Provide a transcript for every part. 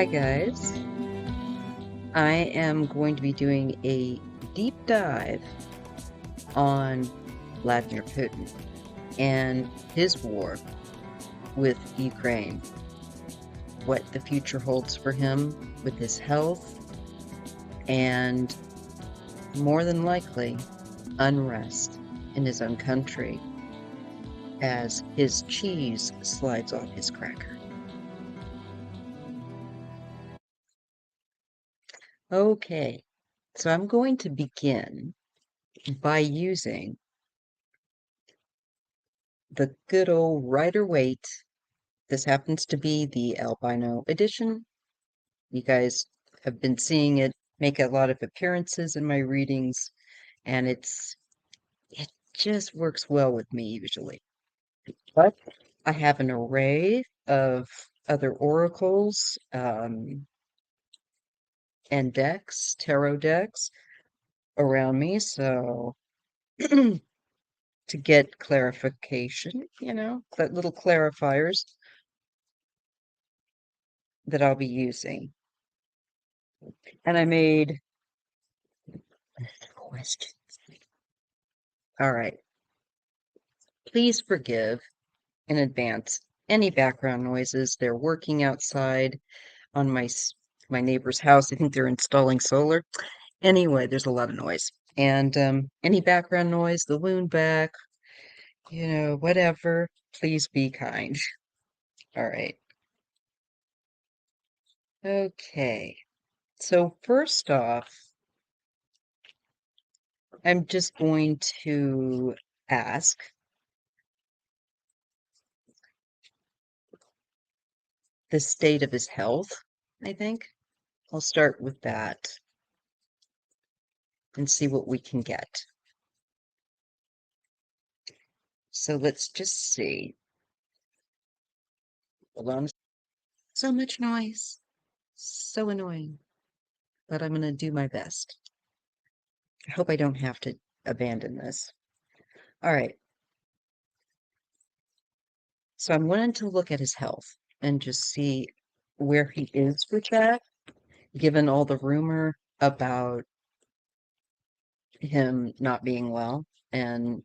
Hi guys, I am going to be doing a deep dive on Vladimir Putin and his war with Ukraine, what the future holds for him with his health, and more than likely unrest in his own country as his cheese slides off his cracker. Okay, so I'm going to begin by using the good old Rider-Waite. This happens to be the albino edition. You guys have been seeing it make a lot of appearances in my readings, and it just works well with me usually. But I have an array of other oracles and decks, tarot decks around me, so to get clarification, that little clarifiers that I'll be using. And I made questions. All right. Please forgive in advance any background noises. They're working outside on my neighbor's house. I think they're installing solar. Anyway, there's a lot of noise. And any background noise, the wound back, whatever, please be kind. All right. Okay. So first off, I'm just going to ask the state of his health, I think. I'll start with that and see what we can get. So let's just see. Hold on. So much noise. So annoying. But I'm going to do my best. I hope I don't have to abandon this. All right. So I'm wanting to look at his health and just see where he is with that, given all the rumor about him not being well and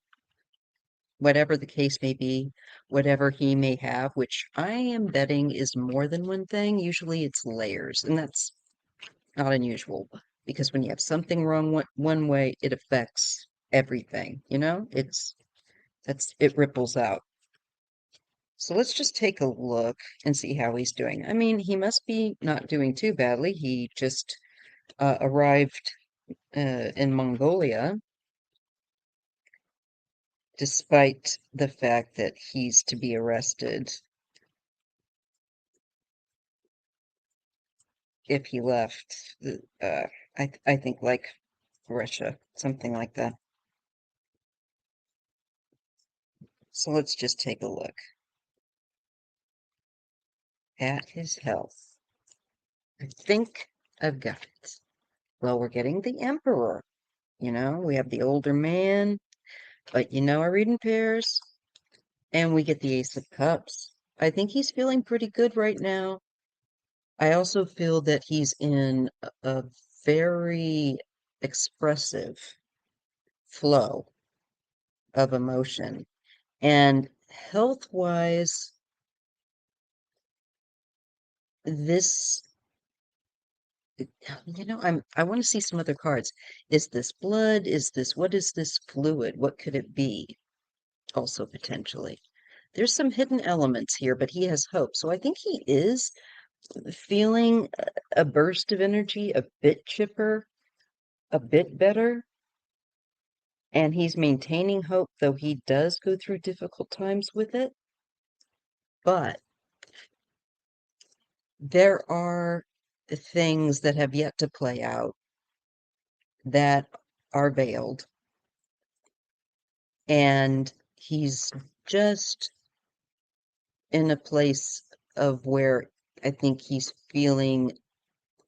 whatever the case may be, whatever he may have, which I am betting is more than one thing. Usually it's layers, and that's not unusual because when you have something wrong one way, it affects everything, it ripples out. So let's just take a look and see how he's doing. I mean, he must be not doing too badly. He just arrived in Mongolia, despite the fact that he's to be arrested if he left, I think, like Russia, something like that. So let's just take a look at his health. I think I've got it. Well, we're getting the Emperor. We have the older man, but I read in pairs, and we get the Ace of Cups. I think he's feeling pretty good right now. I also feel that he's in a very expressive flow of emotion. And health-wise, this, I want to see some other cards. Is this blood? What is this fluid? What could it be? Also potentially. There's some hidden elements here, but he has hope. So I think he is feeling a burst of energy, a bit chipper, a bit better. And he's maintaining hope, though he does go through difficult times with it. But there are things that have yet to play out that are veiled. And he's just in a place of where I think he's feeling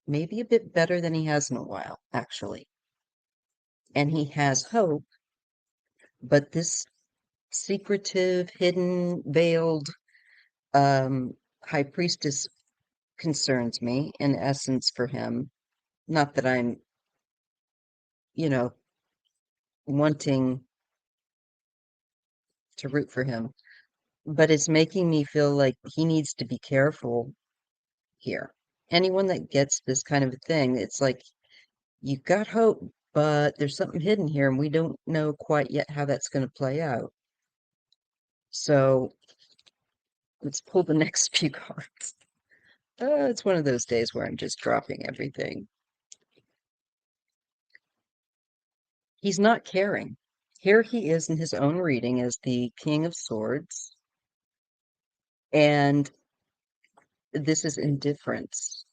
maybe a bit better than he has in a while, actually. And he has hope, but this secretive, hidden, veiled high priestess concerns me in essence for him. Not that I'm, you know, wanting to root for him, but it's making me feel like he needs to be careful here. Anyone that gets this kind of a thing, it's like you've got hope, but there's something hidden here, and we don't know quite yet how that's going to play out. So let's pull the next few cards. It's one of those days where I'm just dropping everything. He's not caring. Here he is in his own reading as the King of Swords, and this is indifference.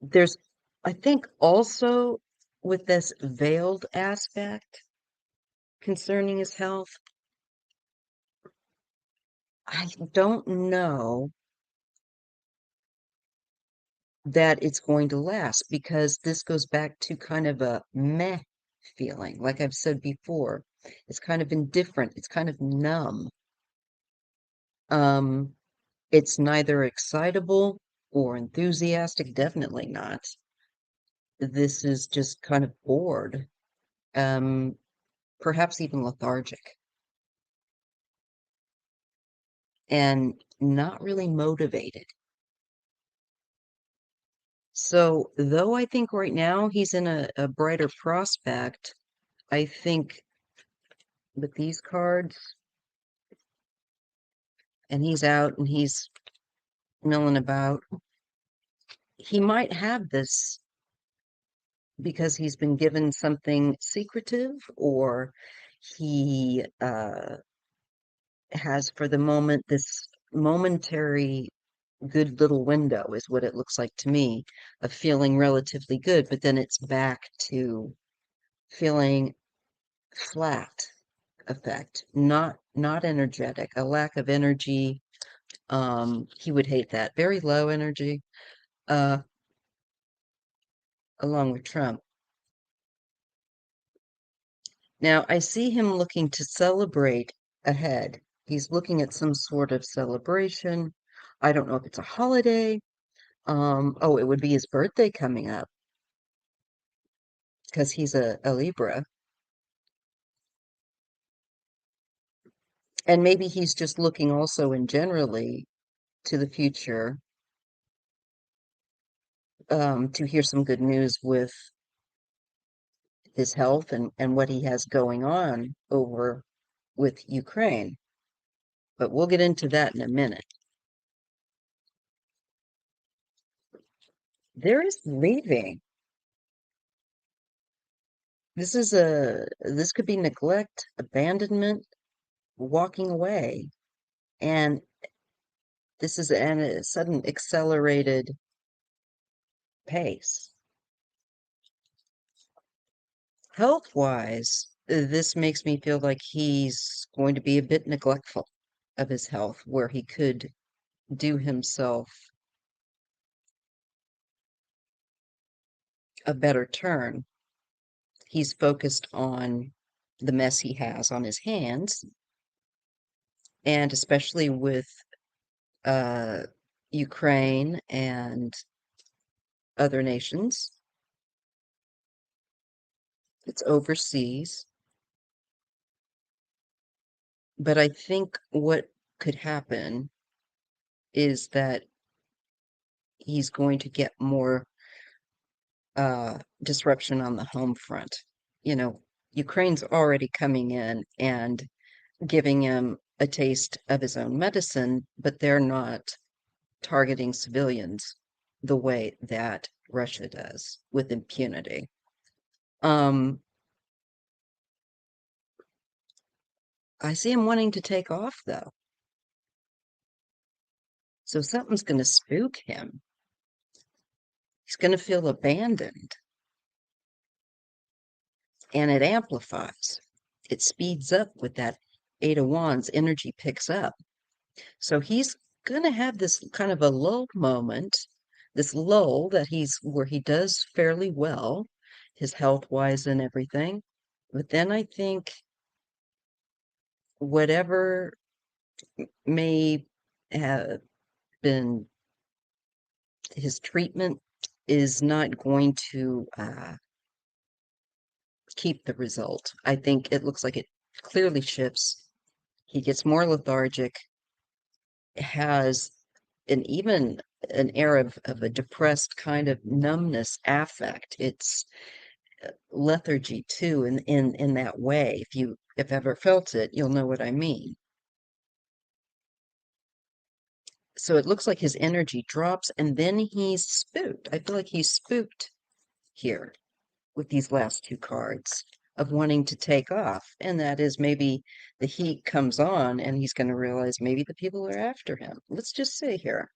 There's, I think, also with this veiled aspect concerning his health, I don't know that it's going to last because this goes back to kind of a meh feeling. Like I've said before, it's kind of indifferent, it's kind of numb. Um, it's neither excitable or enthusiastic, definitely not. This is just kind of bored, um, perhaps even lethargic, and not really motivated. So, though I think right now he's in a brighter prospect, I think with these cards, and he's out and he's milling about, he might have this because he's been given something secretive, or he has for the moment this momentary good little window, is what it looks like to me, of feeling relatively good, but then it's back to feeling flat effect, not energetic, a lack of energy. He would hate that. Very low energy, uh, along with Trump. Now, I see him looking to celebrate ahead. He's looking at some sort of celebration. I don't know if it's a holiday. Oh, it would be his birthday coming up because he's a Libra. And maybe he's just looking also in generally to the future, to hear some good news with his health and what he has going on over with Ukraine. But we'll get into that in a minute. There is leaving. This could be neglect, abandonment, walking away. And this is a sudden accelerated pace. Health-wise, this makes me feel like he's going to be a bit neglectful of his health, where he could do himself a better turn. He's focused on the mess he has on his hands, and especially with uh, Ukraine and other nations. It's overseas. But I think what could happen is that he's going to get more disruption on the home front. You know, Ukraine's already coming in and giving him a taste of his own medicine, but they're not targeting civilians the way that Russia does with impunity. I see him wanting to take off though. So something's going to spook him. He's going to feel abandoned. And it amplifies. It speeds up with that Eight of Wands. Energy picks up. So he's going to have this kind of a lull moment, this lull that where he does fairly well, his health-wise and everything. But then I think whatever may have been his treatment is not going to keep the result. I think it looks like it clearly shifts. He gets more lethargic, has even an air of a depressed kind of numbness affect. It's lethargy too in that way. If ever felt it, you'll know what I mean. So it looks like his energy drops and then he's spooked. I feel like he's spooked here with these last two cards of wanting to take off. And that is maybe the heat comes on and he's going to realize maybe the people are after him. Let's just say here.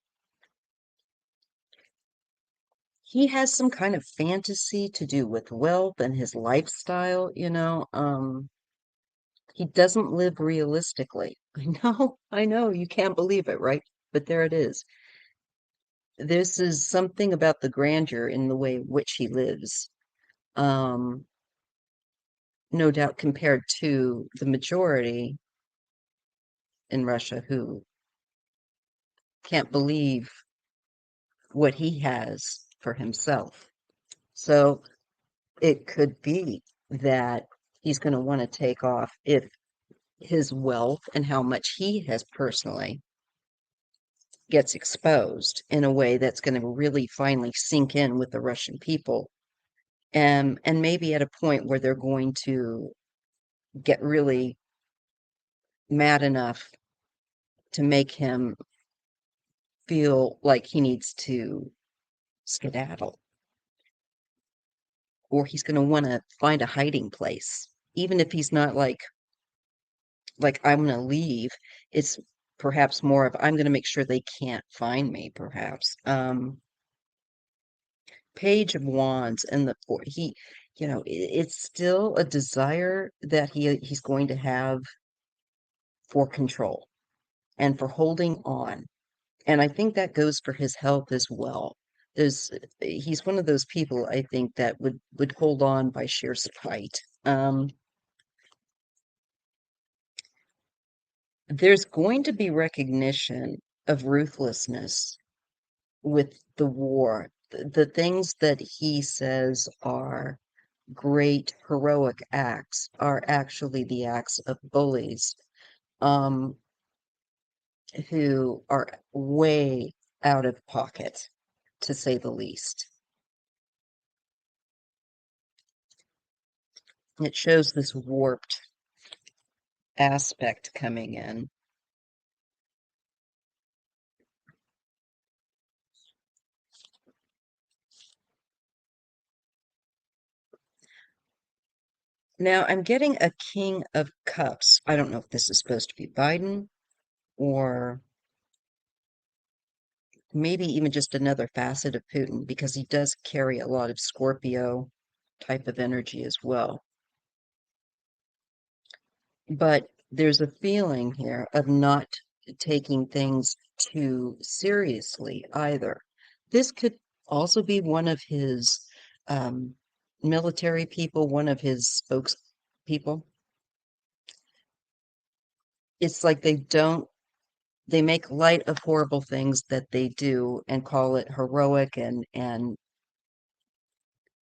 He has some kind of fantasy to do with wealth and his lifestyle, you know. He doesn't live realistically. I know, you can't believe it, right? But there it is. This is something about the grandeur in the way in which he lives. No doubt compared to the majority in Russia who can't believe what he has for himself. So it could be that he's going to want to take off if his wealth and how much he has personally gets exposed in a way that's going to really finally sink in with the Russian people. And maybe at a point where they're going to get really mad enough to make him feel like he needs to skedaddle, or he's going to want to find a hiding place, even if he's not like I'm going to leave. It's perhaps more of I'm going to make sure they can't find me. Perhaps Page of Wands and the four. It's still a desire that he's going to have for control and for holding on. And I think that goes for his health as well. He's one of those people I think that would hold on by sheer spite. There's going to be recognition of ruthlessness with the war. The things that he says are great heroic acts are actually the acts of bullies um, who are way out of pocket, to say the least. It shows this warped aspect coming in. Now I'm getting a King of Cups. I don't know if this is supposed to be Biden or maybe even just another facet of Putin, because he does carry a lot of Scorpio type of energy as well. But there's a feeling here of not taking things too seriously either. This could also be one of his um, military people, one of his spokespeople. It's like they make light of horrible things that they do and call it heroic, and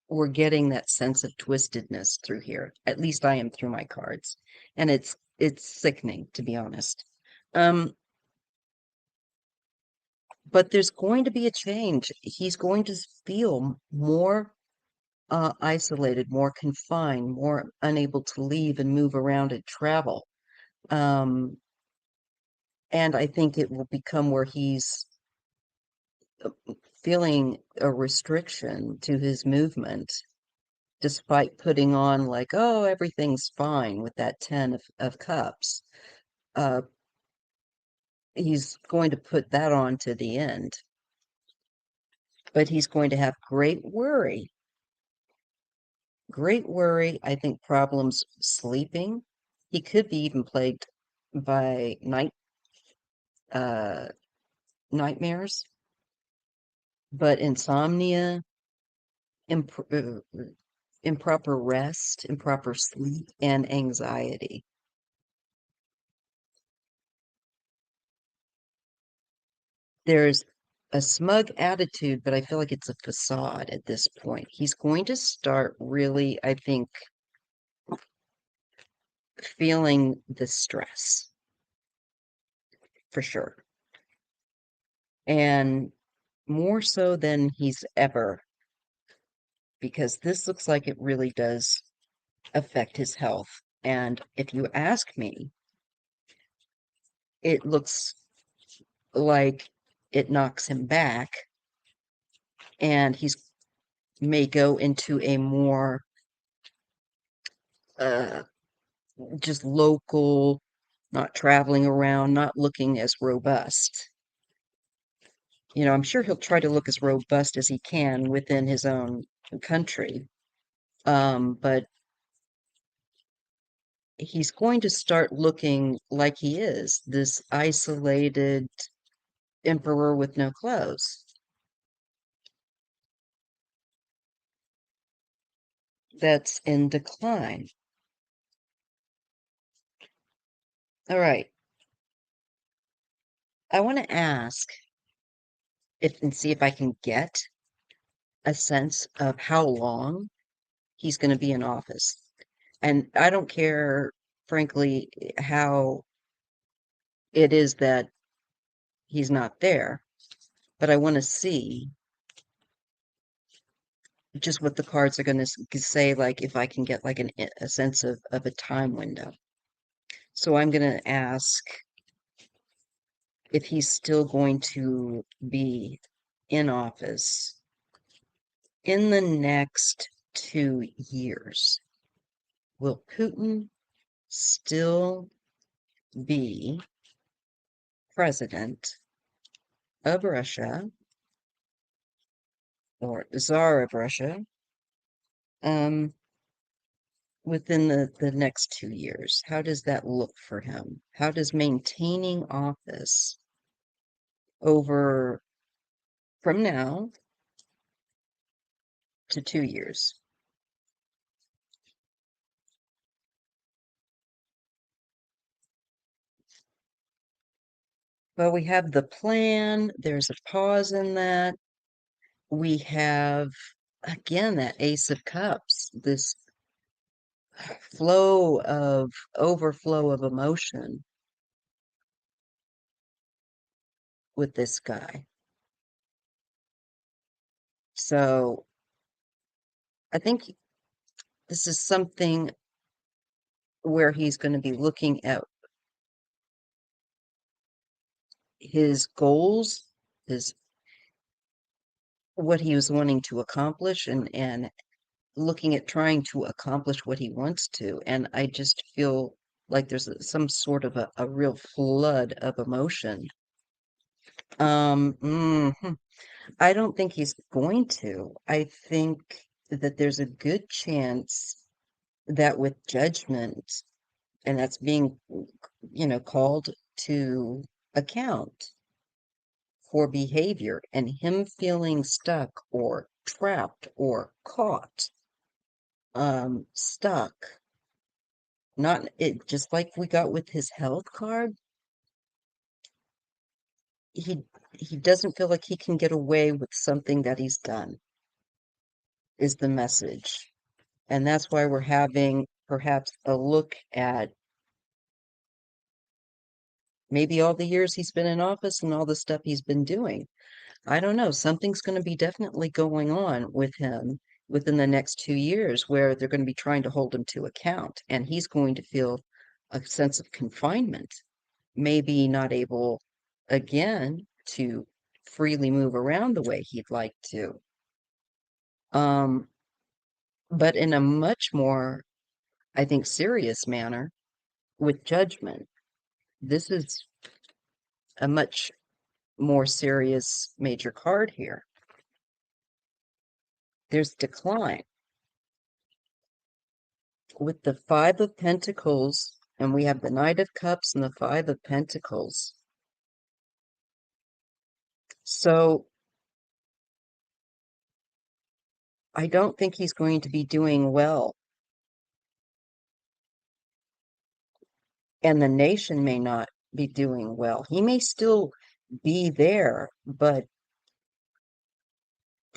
we're getting that sense of twistedness through here. At least I am through my cards. And it's sickening, to be honest. But there's going to be a change. He's going to feel more isolated, more confined, more unable to leave and move around and travel. Um, and I think it will become where he's feeling a restriction to his movement, despite putting on like, oh, everything's fine with that 10 of cups. Uh, he's going to put that on to the end. But he's going to have great worry. Great worry, I think problems sleeping. He could be even plagued by uh, nightmares, but insomnia, imp improper rest, improper sleep, and anxiety. There's a smug attitude, but I feel like it's a facade at this point. He's going to start really, I think, feeling the stress for sure. And more so than he's ever, because this looks like it really does affect his health. And if you ask me, it looks like it knocks him back and he's may go into a more uh, just local, not traveling around, not looking as robust. You know, I'm sure he'll try to look as robust as he can within his own country. But he's going to start looking like he is this isolated emperor with no clothes. That's in decline. All right. I want to ask if and see if I can get a sense of how long he's going to be in office. And I don't care, frankly, how it is that he's not there, but I want to see just what the cards are going to say, like if I can get like a sense of a time window. So I'm going to ask if he's still going to be in office in the next 2 years. Will Putin still be president of Russia or Tsar of Russia within the next 2 years? How does that look for him? How does maintaining office over from now to 2 years? Well, we have the plan. There's a pause in that. We have, again, that Ace of Cups, this overflow of emotion with this guy. So I think this is something where he's going to be looking at his goals, his what he was wanting to accomplish and looking at trying to accomplish what he wants to. And I just feel like there's some sort of a real flood of emotion. I don't think he's going to. I think that there's a good chance that with judgment, and that's being, called to account for behavior and him feeling stuck or trapped or caught, stuck. Not it just like we got with his health card. He doesn't feel like he can get away with something that he's done, is the message. And that's why we're having perhaps a look at maybe all the years he's been in office and all the stuff he's been doing. I don't know. Something's going to be definitely going on with him within the next 2 years where they're going to be trying to hold him to account. And he's going to feel a sense of confinement, maybe not able again to freely move around the way he'd like to. Um, but in a much more, I think, serious manner with judgment. This is a much more serious major card here. There's decline with the Five of Pentacles, and we have the Knight of Cups and the Five of Pentacles. So I don't think he's going to be doing well. And the nation may not be doing well. He may still be there, but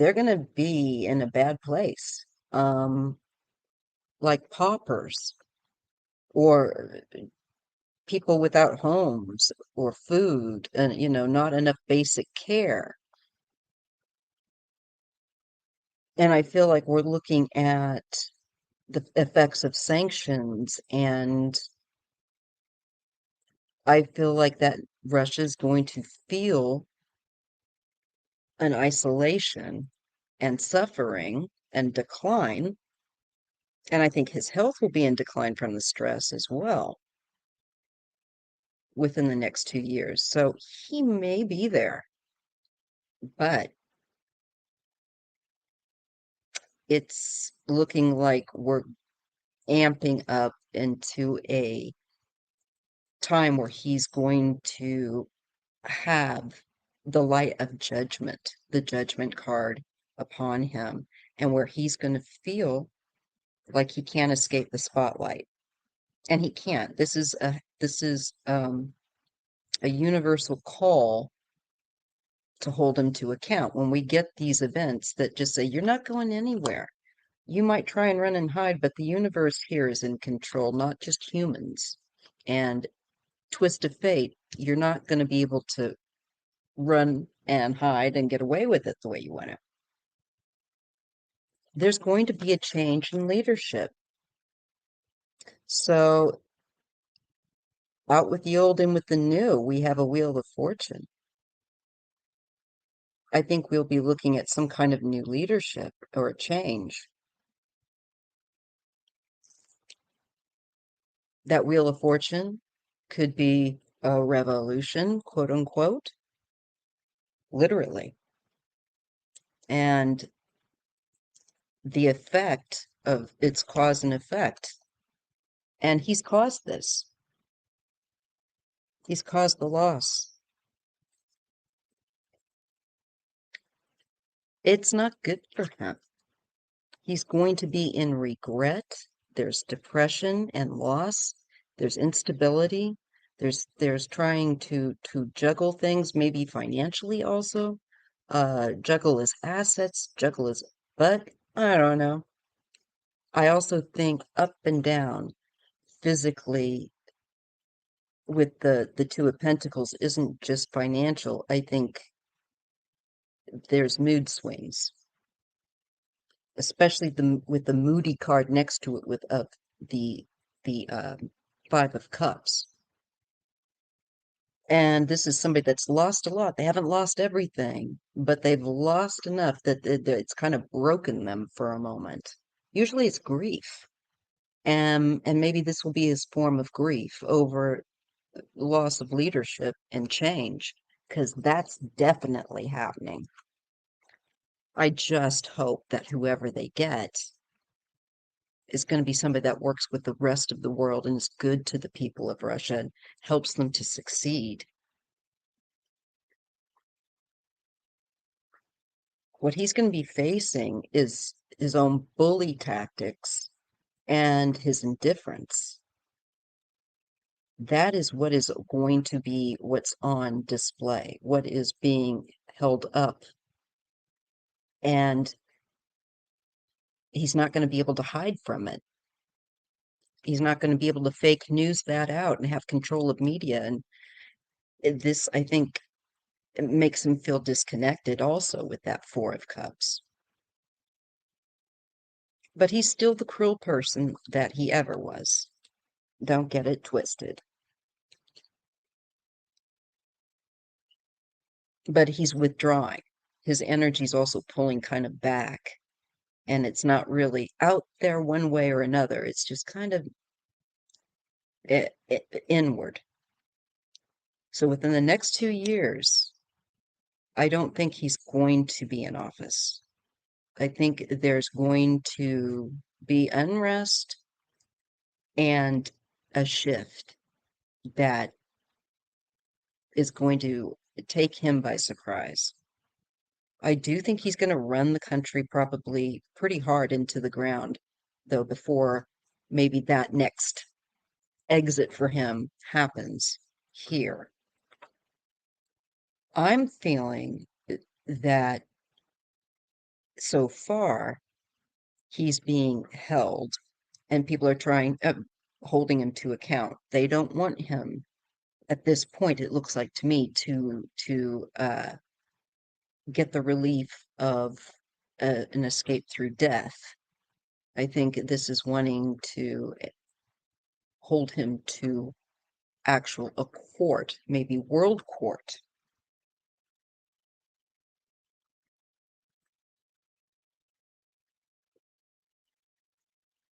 they're going to be in a bad place. Like paupers or people without homes or food and, not enough basic care. And I feel like we're looking at the effects of sanctions, and I feel like that Russia's going to feel an isolation and suffering and decline. And I think his health will be in decline from the stress as well within the next 2 years. So he may be there, but it's looking like we're amping up into a time where he's going to have the light of judgment, the judgment card upon him, and where he's going to feel like he can't escape the spotlight. And he can't. This is a universal call to hold him to account. When we get these events that just say, you're not going anywhere. You might try and run and hide, but the universe here is in control, not just humans. And twist of fate, you're not going to be able to run and hide and get away with it the way you want to. There's going to be a change in leadership. So, out with the old and with the new, we have a wheel of fortune. I think we'll be looking at some kind of new leadership or a change. That wheel of fortune could be a revolution, quote unquote, literally. And the effect of its cause and effect. And he's caused this. He's caused the loss. It's not good for him. He's going to be in regret. There's depression and loss. There's instability. There's trying to juggle things, maybe financially also. Juggle his assets, juggle his, but I don't know. I also think up and down physically with the Two of Pentacles isn't just financial. I think there's mood swings, especially with the moody card next to it with the Five of Cups. And this is somebody that's lost a lot. They haven't lost everything, but they've lost enough that it's kind of broken them for a moment. Usually it's grief. And maybe this will be his form of grief over loss of leadership and change, because that's definitely happening. I just hope that whoever they get is going to be somebody that works with the rest of the world and is good to the people of Russia and helps them to succeed. What he's going to be facing is his own bully tactics and his indifference. That is what is going to be what's on display, what is being held up. And he's not going to be able to hide from it. He's not going to be able to fake news that out and have control of media. And this, I think, it makes him feel disconnected also with that Four of Cups. But he's still the cruel person that he ever was. Don't get it twisted. But he's withdrawing. His energy's also pulling kind of back. And it's not really out there one way or another. It's just kind of inward. So within the next 2 years, I don't think he's going to be in office. I think there's going to be unrest and a shift that is going to take him by surprise. I do think he's going to run the country probably pretty hard into the ground, though, before maybe that next exit for him happens here. I'm feeling that so far, he's being held, and people are holding him to account. They don't want him at this point, it looks like to me, to get the relief of an escape through death. I think this is wanting to hold him to a court, maybe world court.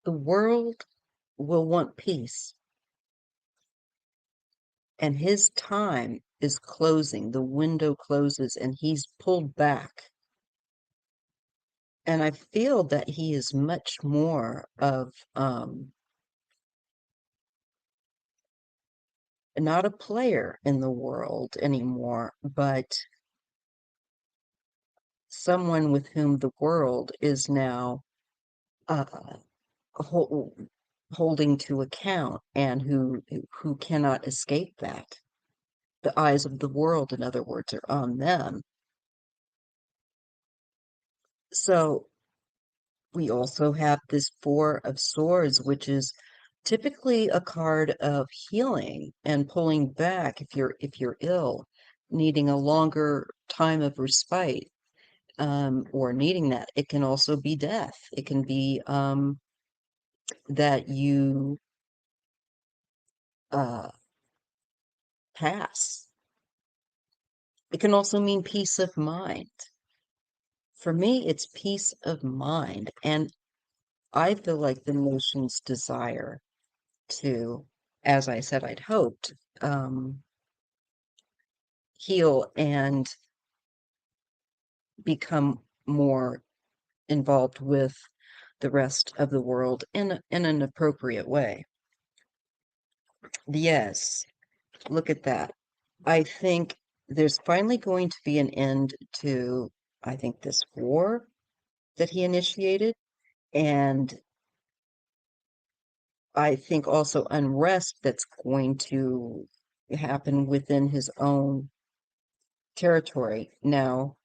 The world will want peace, and his time is closing. The window closes, and he's pulled back. And I feel that he is much more of not a player in the world anymore, but someone with whom the world is now uh, holding to account, and who cannot escape that. The eyes of the world, in other words, are on them. So we also have this Four of Swords, which is typically a card of healing and pulling back if you're ill, needing a longer time of respite, or needing that. It can also be death. It can be that you uh, pass. It can also mean peace of mind. For me, it's peace of mind. And I feel like the nation's desire to, as I said, I'd hoped, heal and become more involved with the rest of the world in an appropriate way. Yes, look at that. I think there's finally going to be an end to, I think, this war that he initiated. And I think also unrest that's going to happen within his own territory now,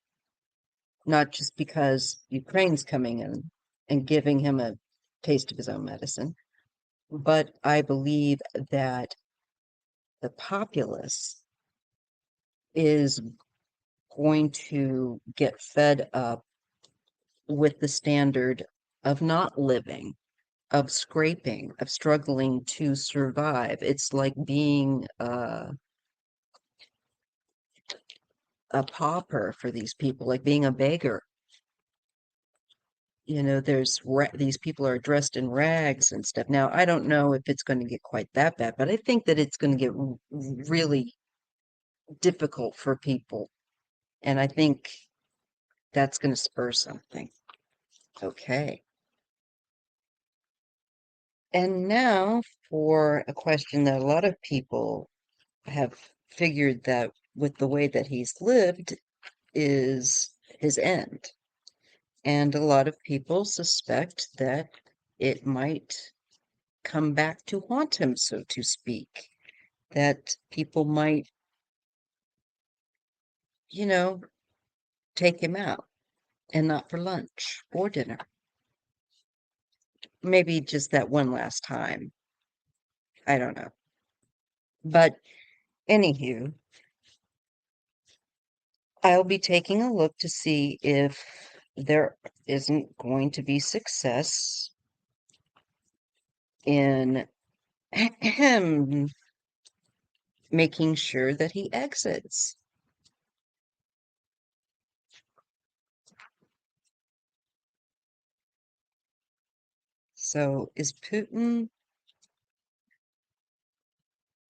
not just because Ukraine's coming in and giving him a taste of his own medicine, but I believe that the populace is going to get fed up with the standard of not living, of scraping, of struggling to survive. It's like being a pauper for these people, like being a beggar. These people are dressed in rags and stuff. Now, I don't know if it's going to get quite that bad, but I think that it's going to get really difficult for people. And I think that's going to spur something. Okay. And now for a question that a lot of people have figured that with the way that he's lived is his end. And a lot of people suspect that it might come back to haunt him, so to speak. That people might, you know, take him out, and not for lunch or dinner. Maybe just that one last time. I don't know. But anywho, I'll be taking a look to see if there isn't going to be success in him making sure that he exits. So is Putin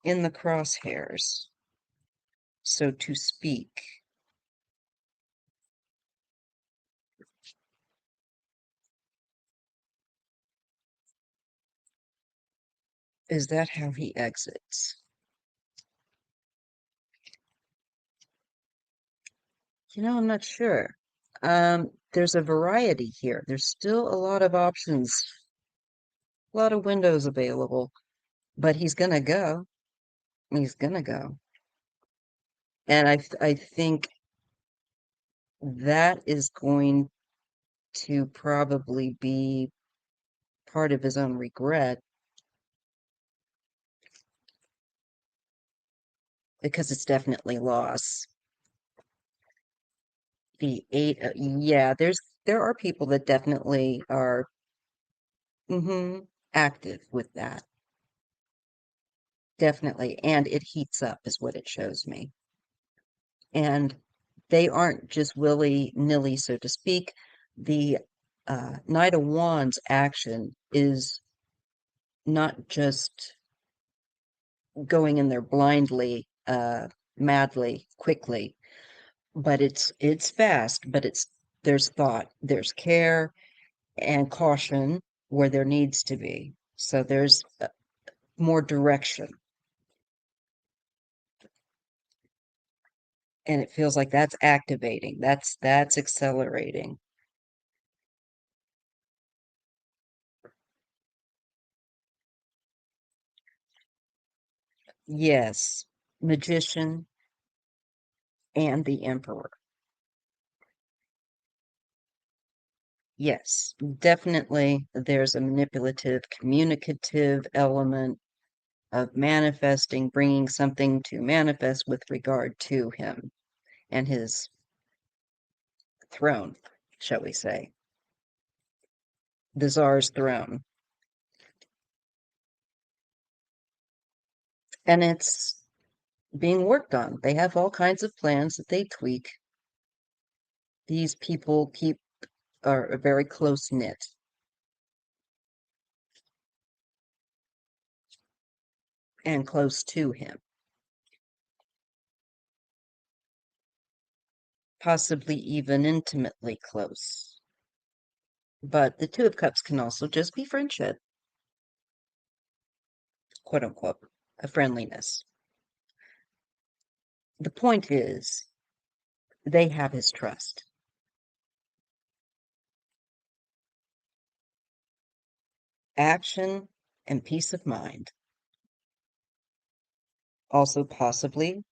in the crosshairs, so to speak? Is that how he exits? I'm not sure. There's a variety here. There's still a lot of options, a lot of windows available, but he's gonna go. He's gonna go. And I think that is going to probably be part of his own regret because it's definitely loss. The eight, yeah, there are people that definitely are active with that. Definitely. And it heats up is what it shows me. And they aren't just willy-nilly, so to speak. The Knight of Wands action is not just going in there blindly, madly, quickly, but it's fast, but there's thought, there's care and caution where there needs to be. So there's more direction. And it feels like that's activating. That's accelerating. Yes, magician and the emperor. Yes, definitely there's a manipulative, communicative element of manifesting, bringing something to manifest with regard to him and his throne, shall we say, the czar's throne. And it's being worked on. They have all kinds of plans that they tweak. These people are very close knit. And close to him, possibly even intimately close. But the Two of Cups can also just be friendship, quote unquote, a friendliness. The point is, they have his trust. Action and peace of mind. Also, possibly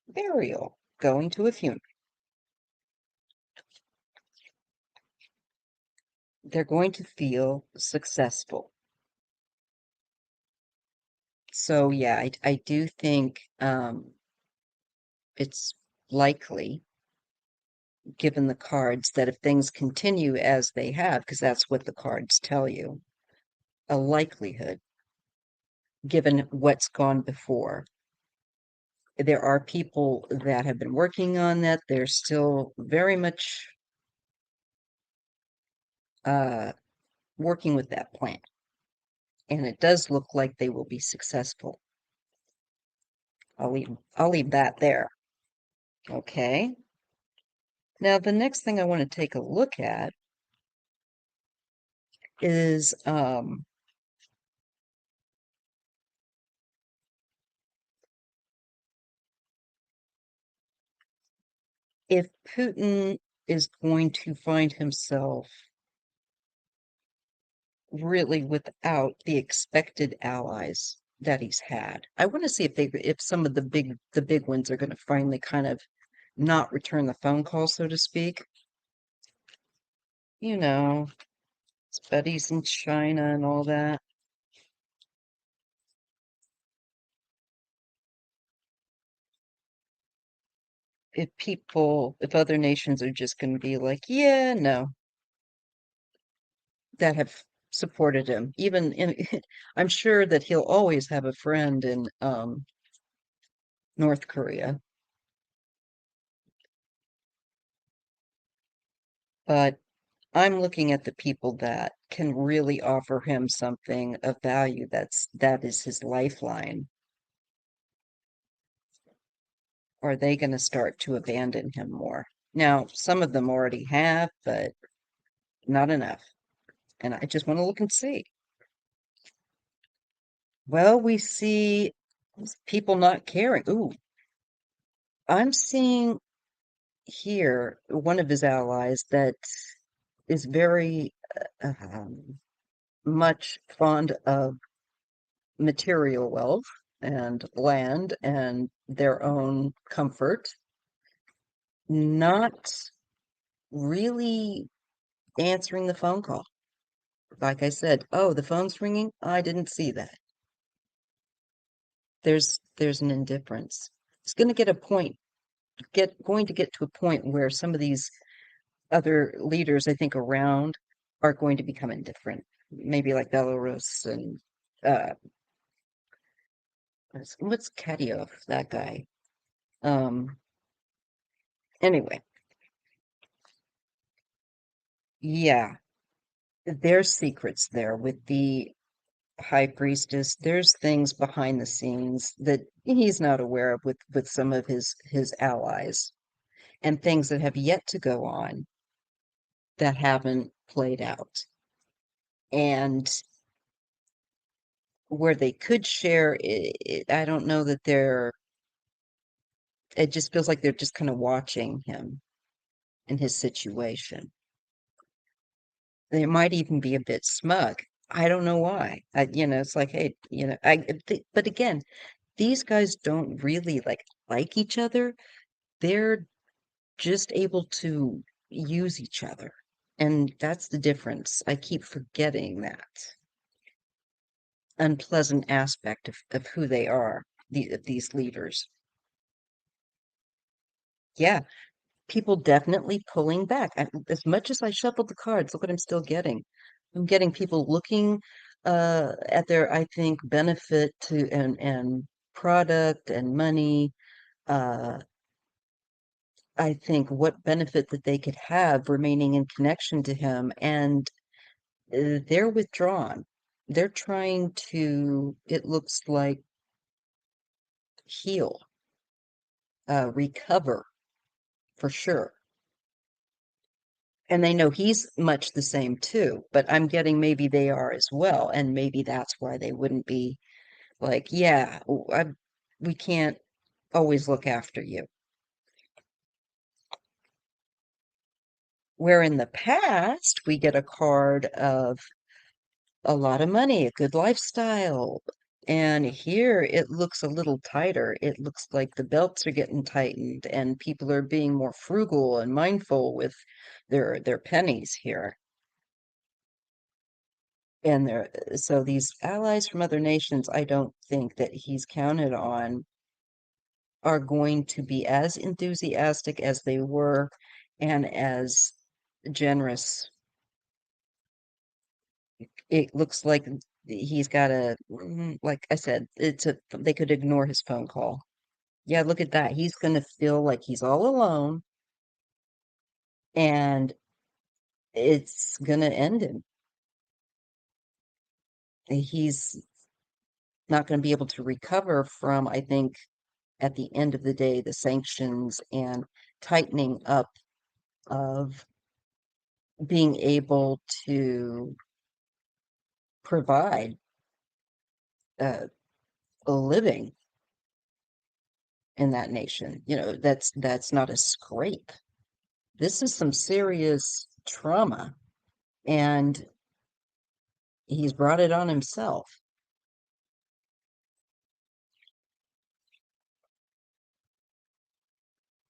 burial, going to a funeral. They're going to feel successful. So, yeah, I do think it's likely, given the cards, that if things continue as they have, because that's what the cards tell you, a likelihood, given what's gone before. There are people that have been working on that. They're still very much working with that plan. And it does look like they will be successful. I'll leave that there. Okay. Now the next thing I want to take a look at is if Putin is going to find himself really without the expected allies that he's had. I want to see if some of the big ones are going to finally kind of not return the phone call, so to speak. You know, his buddies in China and all that. If other nations are just going to be like, yeah, no, that have supported him. Even in, I'm sure that he'll always have a friend in North Korea, but I'm looking at the people that can really offer him something of value that is his lifeline. Or are they going to start to abandon him more? Now, some of them already have, but not enough. And I just want to look and see. Well, we see people not caring. Ooh, I'm seeing here one of his allies that is very much fond of material wealth and land and their own comfort, not really answering the phone call. Like I said, oh, the phone's ringing. I didn't see that. There's an indifference. It's going to get a point, going to get to a point where some of these other leaders, I think, around are going to become indifferent. Maybe like Belarus and uh, what's Kadyov, that guy. Um, anyway, yeah, there's secrets there with the high priestess. There's things behind the scenes that he's not aware of with some of his allies, and things that have yet to go on that haven't played out. And where they could share, I don't know that they're, it just feels like they're just kind of watching him and his situation. They might even be a bit smug. I don't know why. It's like, hey, but again, these guys don't really like each other. They're just able to use each other. And that's the difference. I keep forgetting that unpleasant aspect of who they are, these leaders. Yeah, people definitely pulling back. As much as I shuffled the cards, look what I'm still getting. I'm getting people looking at their, I think, benefit to and product and money. Uh, I think what benefit that they could have remaining in connection to him, and they're withdrawn. They're trying to, it looks like, heal, recover for sure. And they know he's much the same too, but I'm getting maybe they are as well. And maybe that's why they wouldn't be like, yeah, we can't always look after you. Where in the past, we get a card of a lot of money, a good lifestyle. And here it looks a little tighter. It looks like the belts are getting tightened and people are being more frugal and mindful with their pennies here. And so these allies from other nations, I don't think that he's counted on are going to be as enthusiastic as they were and as generous. It looks like he's got like I said, they could ignore his phone call. Yeah, look at that. He's going to feel like he's all alone and it's going to end him. He's not going to be able to recover from, I think, at the end of the day, the sanctions and tightening up of being able to provide a living in that nation. That's not a scrape. This is some serious trauma, and he's brought it on himself.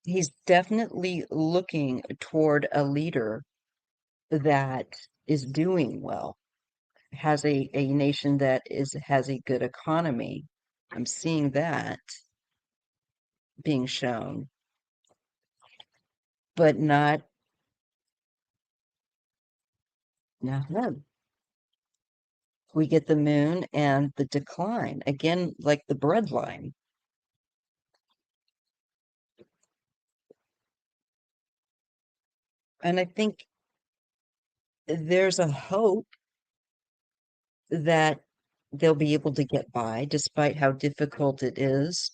He's definitely looking toward a leader that is doing well, has a nation that has a good economy. I'm seeing that being shown, but not him. We get the moon and the decline again, like the breadline. And I think there's a hope that they'll be able to get by despite how difficult it is.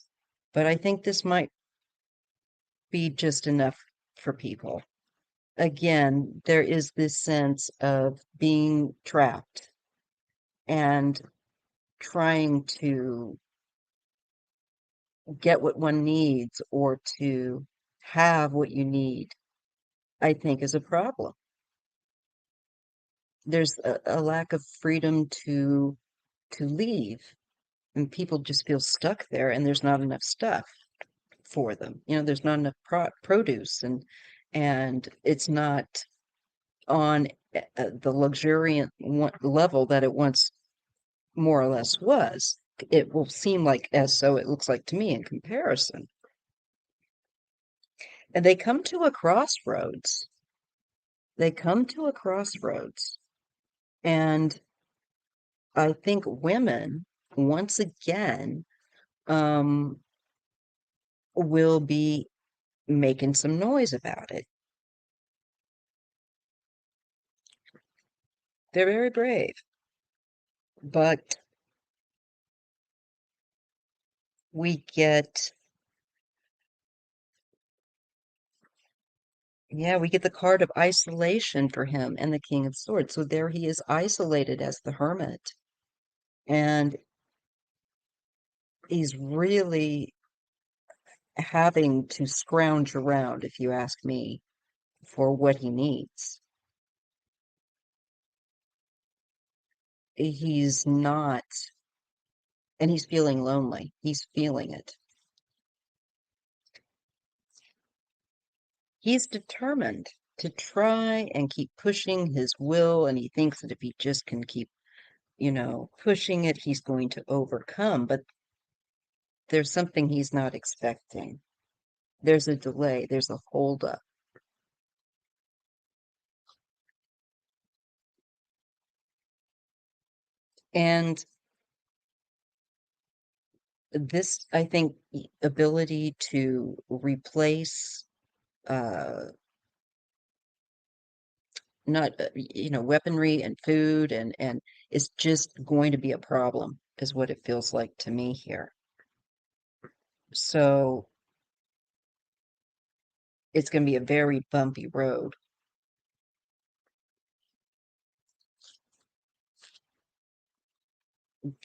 But I think this might be just enough for people. Again, there is this sense of being trapped and trying to get what one needs or to have what you need, I think is a problem. There's a lack of freedom to leave, and people just feel stuck there, and there's not enough stuff for them. There's not enough produce, and it's not on the luxuriant level that it once more or less was. It will seem like as so it looks like to me in comparison. And they come to a crossroads. They come to a crossroads. And I think women, once again, um, will be making some noise about it. They're very brave, but we get, yeah, we get the card of isolation for him and the King of Swords. So there he is isolated as the hermit. And he's really having to scrounge around, if you ask me, for what he needs. He's not, and he's feeling lonely. He's feeling it. He's determined to try and keep pushing his will, and he thinks that if he just can keep, pushing it, he's going to overcome. But there's something he's not expecting. There's a delay, there's a holdup. And this, I think, ability to replace not weaponry and food and is just going to be a problem, is what it feels like to me here. So it's going to be a very bumpy road.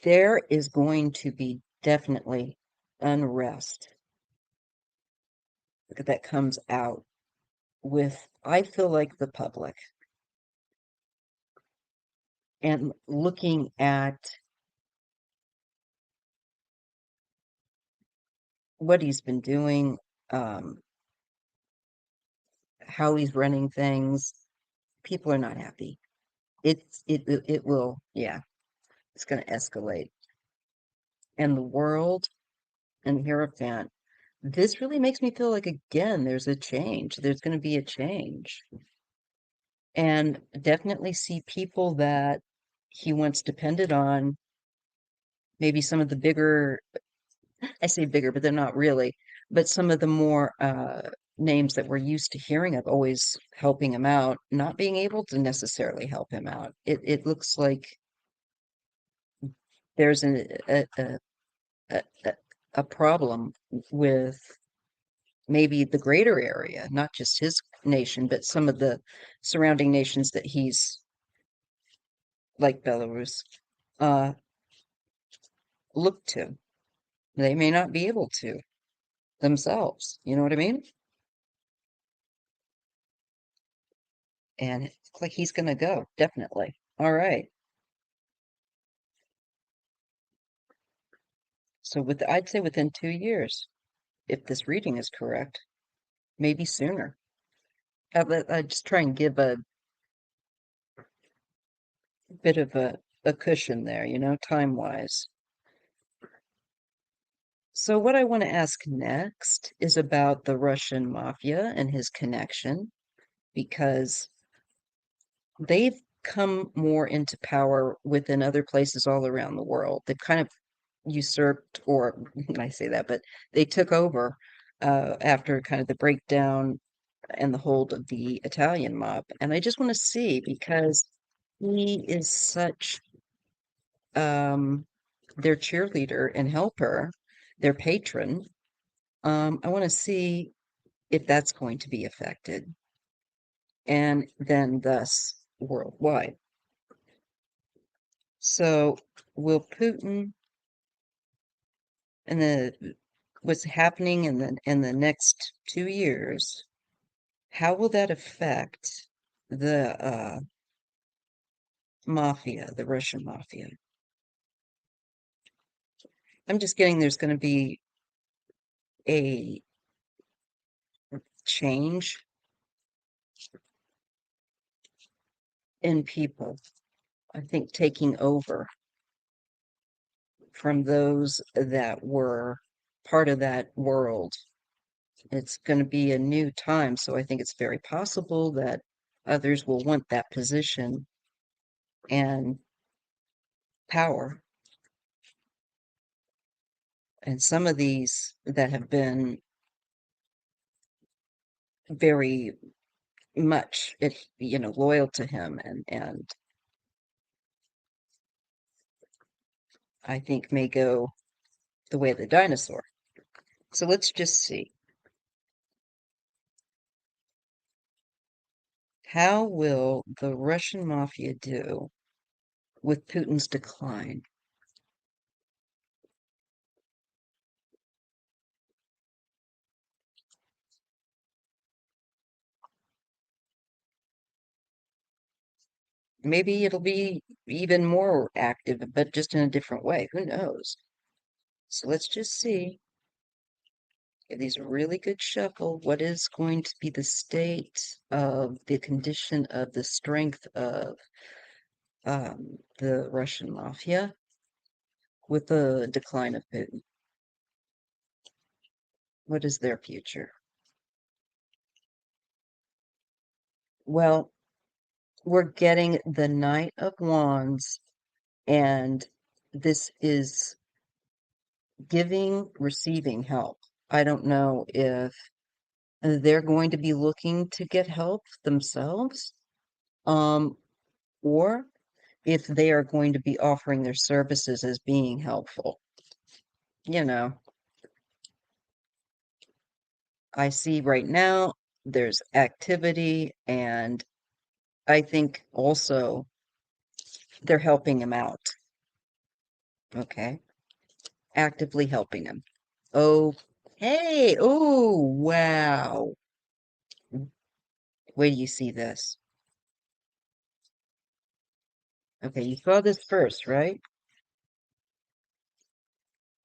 There is going to be definitely unrest that comes out with, I feel like, the public, and looking at what he's been doing, um, how he's running things. People are not happy. It will, yeah, it's going to escalate. And the world and the Hierophant, this really makes me feel like, again, there's a change. There's going to be a change. And definitely see people that he once depended on, maybe some of the bigger, I say bigger, but they're not really, but some of the more names that we're used to hearing of always helping him out, not being able to necessarily help him out. It looks like there's a, a, a problem with maybe the greater area, not just his nation, but some of the surrounding nations that he's, like Belarus, uh, look to. They may not be able to themselves. You know what I mean? And it looks like he's going to go, definitely. All right. So I'd say within 2 years, if this reading is correct, maybe sooner. I just try and give a bit of a cushion there, time-wise. So what I want to ask next is about the Russian mafia and his connection, because they've come more into power within other places all around the world. They've kind of usurped, or I say that, but they took over after kind of the breakdown and the hold of the Italian mob. And I just want to see, because he is such their cheerleader and helper, their patron. I want to see if that's going to be affected, and then thus worldwide. So will Putin and what's happening in the next 2 years, how will that affect the mafia, the Russian mafia? I'm just getting there's going to be a change in people. I think taking over from those that were part of that world. It's going to be a new time, so I think it's very possible that others will want that position and power. And some of these that have been very much, loyal to him, and I think may go the way of the dinosaur. So let's just see. How will the Russian mafia do with Putin's decline? Maybe it'll be even more active, but just in a different way. Who knows? So let's just see. Give these a really good shuffle. What is going to be the state of the condition of the strength of the Russian mafia with the decline of Putin? What is their future? Well, we're getting the Knight of Wands, and this is giving, receiving help. I don't know if they're going to be looking to get help themselves, or if they are going to be offering their services as being helpful. You know, I see right now there's activity, and I think also they're helping him out. Okay. Actively helping him. Oh, hey. Oh, wow. Wait till you see this. Okay, you saw this first, right?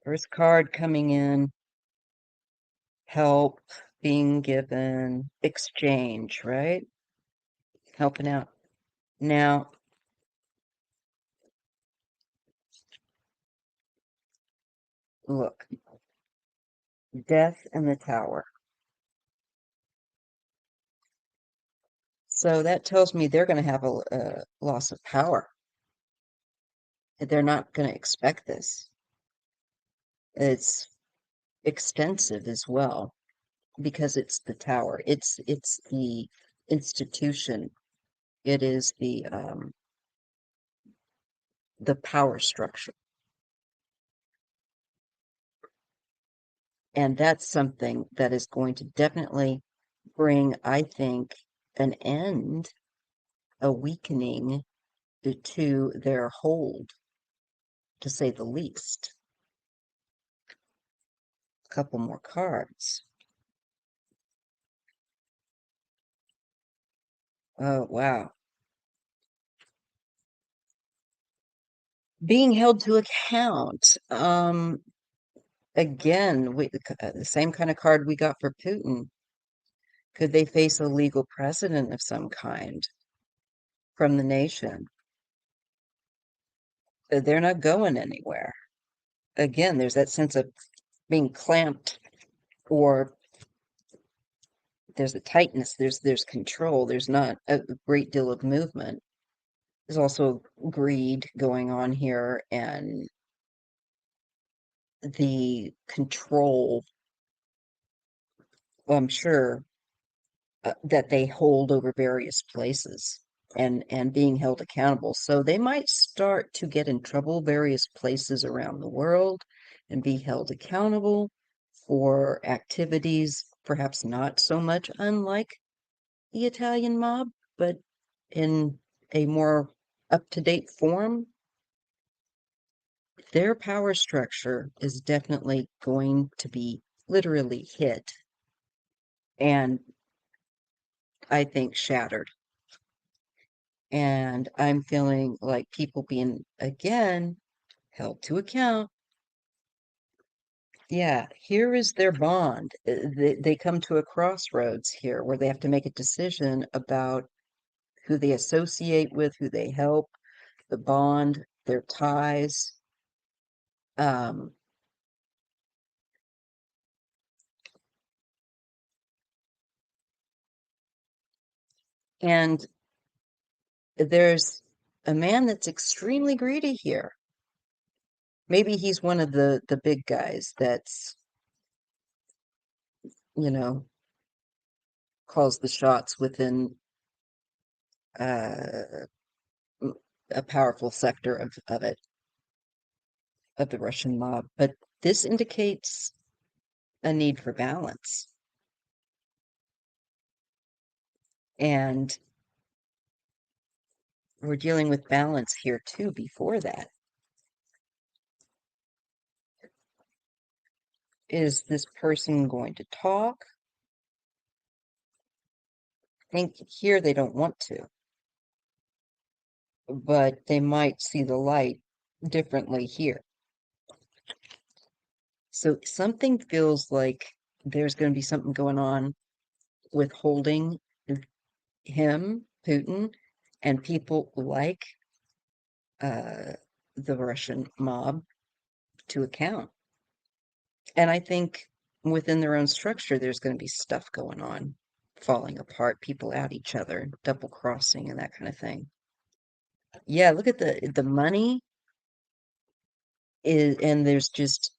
First card coming in, help being given, exchange, right? Helping out. Now, look, death in the tower. So that tells me they're going to have a loss of power. They're not going to expect this. It's extensive as well because it's the tower. It's the institution. It is the power structure. And that's something that is going to definitely bring, I think, an end, a weakening to their hold, to say the least. A couple more cards. Oh, wow. Being held to account. Again, the same kind of card we got for Putin. Could they face a legal precedent of some kind from the nation? They're not going anywhere. Again, there's that sense of being clamped, or there's a tightness, there's control, there's not a great deal of movement. There's also greed going on here, and the control, well, I'm sure, that they hold over various places, and being held accountable. So they might start to get in trouble various places around the world and be held accountable for activities, perhaps not so much unlike the Italian mob, but in a more up-to-date form. Their power structure is definitely going to be literally hit, and I think shattered. And I'm feeling like people being, again, held to account. Yeah, here is their bond. They come to a crossroads here where they have to make a decision about who they associate with, who they help, the bond, their ties. Um, and there's a man that's extremely greedy here. Maybe he's one of the big guys that's, you know, calls the shots within uh, a powerful sector of it, of the Russian mob. But this indicates a need for balance. And we're dealing with balance here too before that. Is this person going to talk? I think here they don't want to, but they might see the light differently here. So something feels like there's going to be something going on with holding him, Putin, and people like uh, the Russian mob to account. And I think within their own structure, there's going to be stuff going on, falling apart, people at each other, double crossing, and that kind of thing. Yeah, look at the money is, and there's just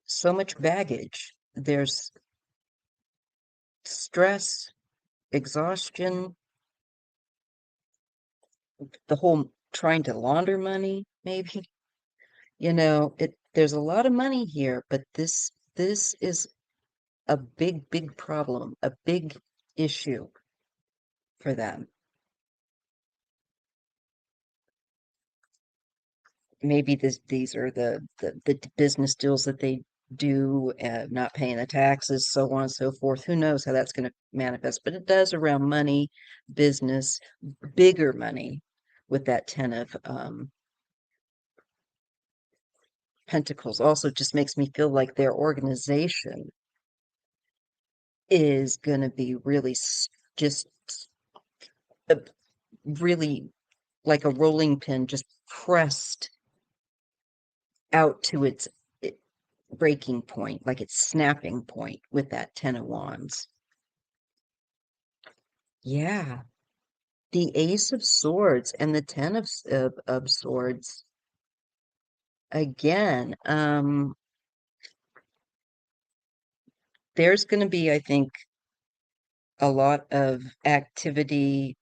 so much baggage. There's stress, exhaustion, the whole trying to launder money, maybe. There's a lot of money here, but this is a big problem, a big issue for them. Maybe these are the business deals that they do, not paying the taxes, so on and so forth. Who knows how that's going to manifest, but it does around money, business, bigger money with that 10 of Pentacles. Also just makes me feel like their organization is going to be really just uh, really like a rolling pin, just pressed out to its breaking point, like its snapping point with that 10 of Wands. Yeah, the Ace of Swords and the 10 of Swords. Again, there's going to be, I think, a lot of activity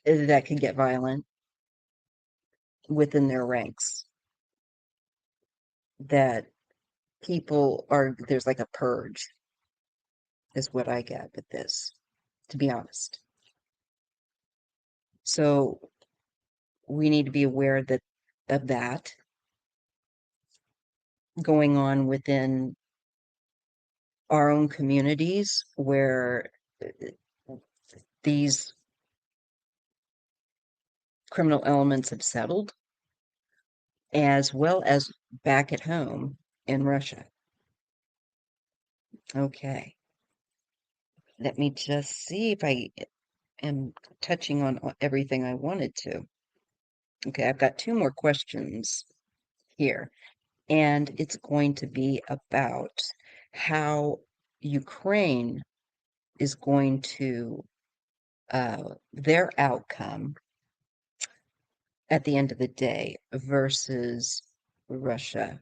that can get violent within their ranks. That there's like a purge, is what I get with this, to be honest. So we need to be aware of that going on within our own communities where these criminal elements have settled, as well as back at home in Russia. Okay. Let me just see if I am touching on everything I wanted to. Okay, I've got two more questions here, and it's going to be about how Ukraine is going to, their outcome at the end of the day versus Russia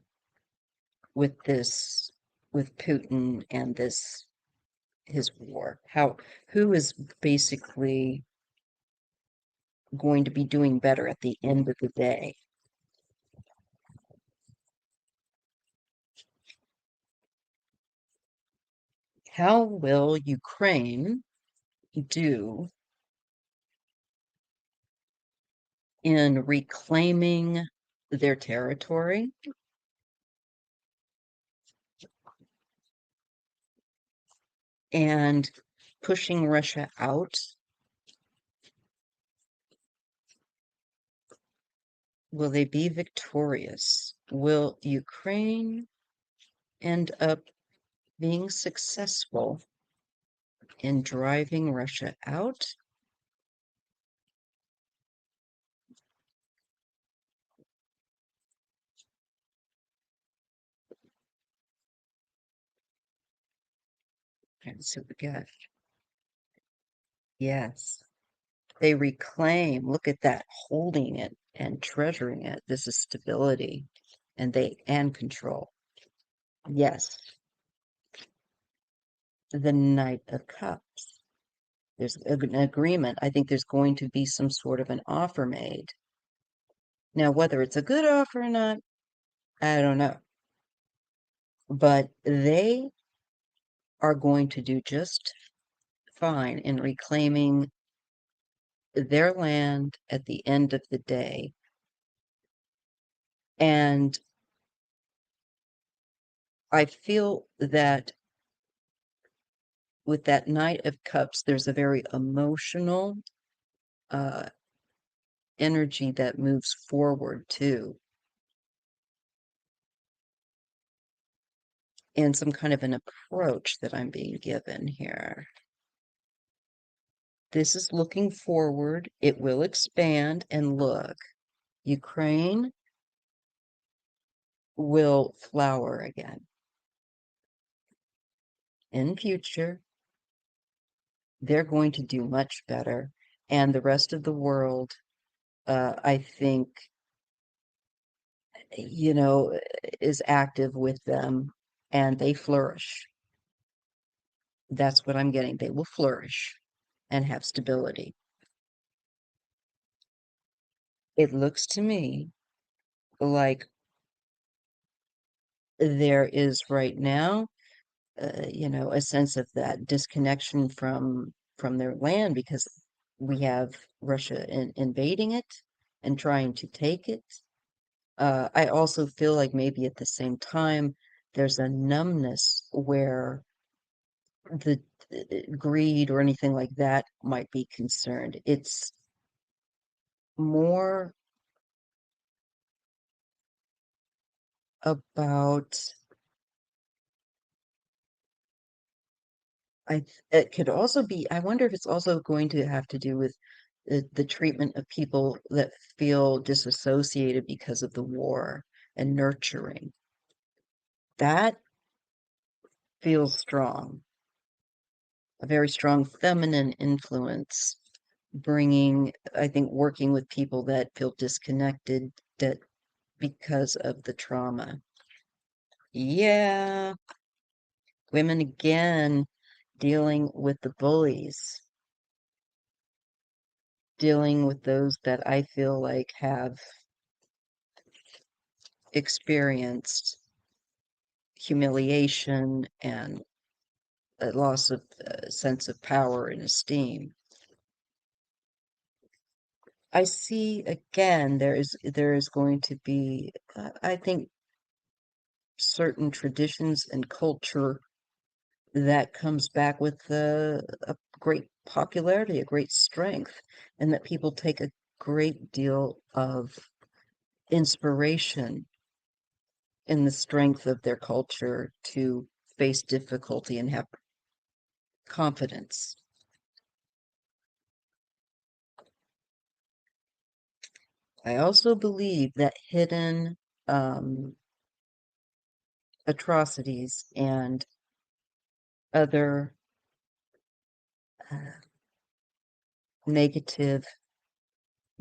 with Putin and his war. Who is basically going to be doing better at the end of the day? How will Ukraine do in reclaiming their territory and pushing Russia out? Will they be victorious? Will Ukraine end up being successful in driving Russia out? Let's see what we got. Yes. They reclaim, look at that, holding it and treasuring it. This is stability and control. Yes. The Knight of Cups. There's an agreement. I think there's going to be some sort of an offer made. Now, whether it's a good offer or not, I don't know. But they are going to do just fine in reclaiming their land at the end of the day. And I feel that with that Knight of Cups, there's a very emotional uh, energy that moves forward too, and some kind of an approach that I'm being given here. This is looking forward. It will expand, and look, Ukraine will flower again in future. They're going to do much better, and the rest of the world, I think, is active with them, and they flourish. That's what I'm getting. They will flourish and have stability. It looks to me like there is right now, a sense of that disconnection from their land because we have Russia invading it and trying to take it. I also feel like maybe at the same time there's a numbness where the greed or anything like that might be concerned. It's more about it could also be, I wonder if it's also going to have to do with the treatment of people that feel disassociated because of the war and nurturing. That feels strong, a very strong feminine influence, bringing, I think, working with people that feel disconnected that because of the trauma. Yeah, women again dealing with the bullies, dealing with those that I feel like have experienced humiliation and a loss of sense of power and esteem. I see again there is going to be I think certain traditions and culture that comes back with a great popularity, a great strength, and that people take a great deal of inspiration in the strength of their culture to face difficulty and have confidence. I also believe that hidden atrocities and other uh, negative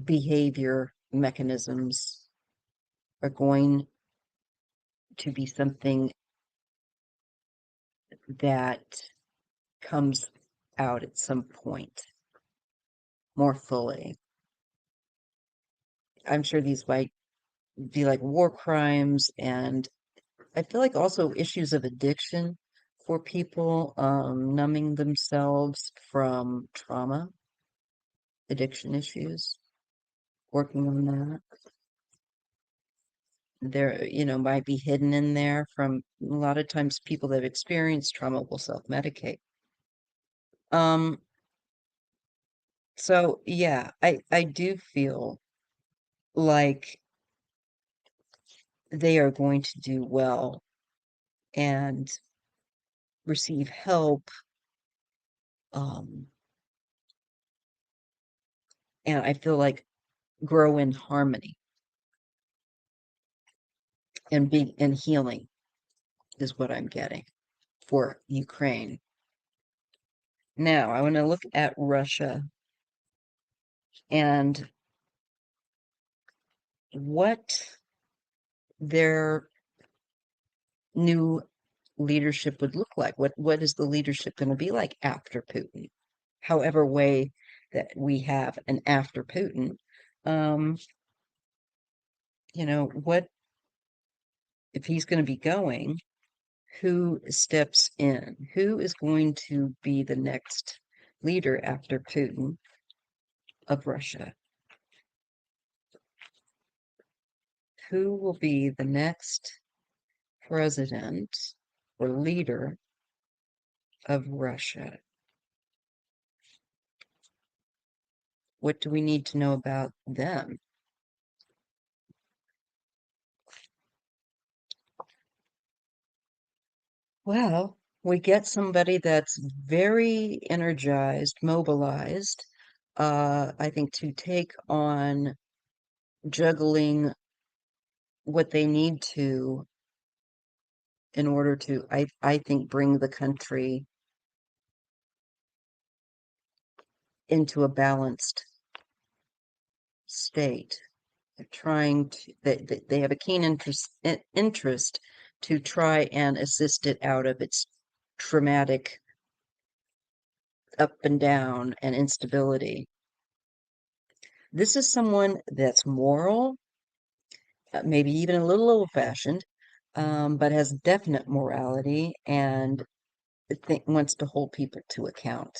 behavior mechanisms are going to be something that comes out at some point more fully. I'm sure these might be like war crimes, and I feel like also issues of addiction for people, numbing themselves from trauma, addiction issues, working on that. There, might be hidden in there from a lot of times people that have experienced trauma will self-medicate. Um, so yeah, I do feel like they are going to do well and receive help Um, and I feel like grow in harmony and be and healing is what I'm getting for Ukraine. Now, I want to look at Russia and what their new leadership would look like. What is the leadership going to be like after Putin? However way that we have an after Putin, um, what if he's going to be going? Who steps in? Who is going to be the next leader after Putin of Russia? Who will be the next president or leader of Russia? What do we need to know about them? Well, we get somebody that's very energized, mobilized, I think, to take on juggling what they need to in order to, I think, bring the country into a balanced state. They're trying to, they have a keen interest to try and assist it out of its traumatic up and down and instability. This is someone that's moral, maybe even a little old-fashioned, but has definite morality and wants to hold people to account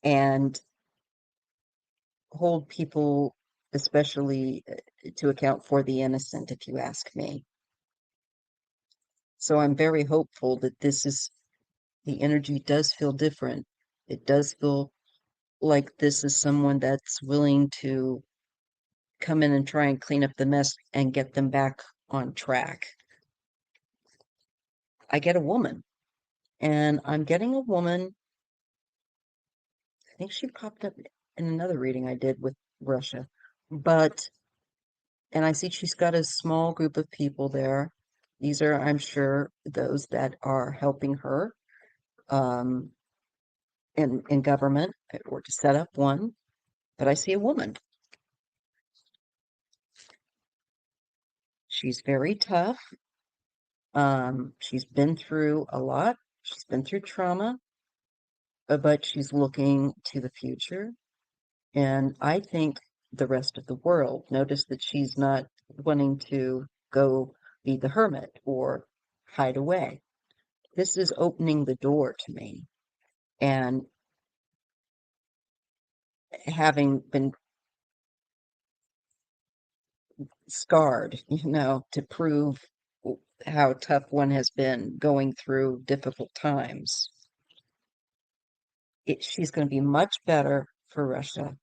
and hold people, especially to account for the innocent, if you ask me. So I'm very hopeful that the energy does feel different. It does feel like this is someone that's willing to come in and try and clean up the mess and get them back on track. I get a woman, and I'm getting a woman. I think she popped up in another reading I did with Russia, and I see she's got a small group of people there. These are, I'm sure, those that are helping her um, in government or to set up one. But I see a woman. She's very tough. She's been through a lot. She's been through trauma, but she's looking to the future. And I think the rest of the world notice that she's not wanting to go be the hermit or hide away. This is opening the door to me. And having been scarred, to prove how tough one has been going through difficult times, she's going to be much better for Russia.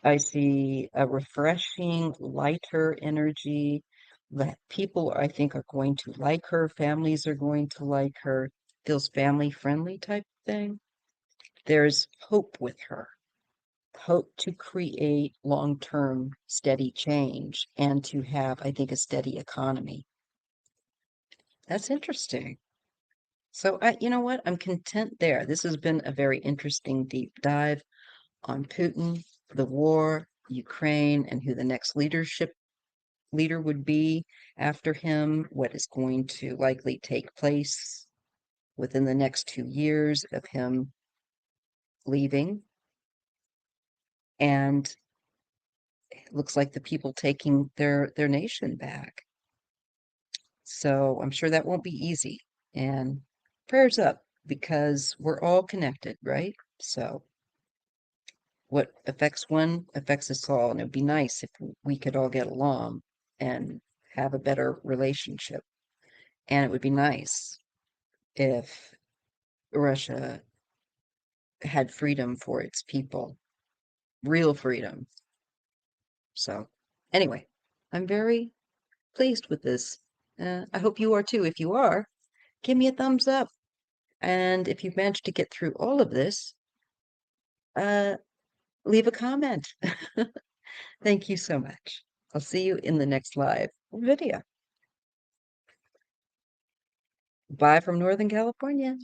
I see a refreshing, lighter energy that people, I think, are going to like her. Families are going to like her. Feels family friendly type thing. There's hope with her. Hope to create long-term steady change and to have, I think, a steady economy. That's interesting. So you know what? I'm content there. This has been a very interesting deep dive on Putin, the war, Ukraine, and who the next leader would be after him, what is going to likely take place within the next 2 years of him leaving. And it looks like the people taking their nation back. So I'm sure that won't be easy. And prayers up because we're all connected, right? So what affects one affects us all. And it'd be nice if we could all get along and have a better relationship. And it would be nice if Russia had freedom for its people, real freedom. So, anyway, I'm very pleased with this. I hope you are too. If you are, give me a thumbs up. And if you've managed to get through all of this, leave a comment. Thank you so much. I'll see you in the next live video. Bye from Northern California.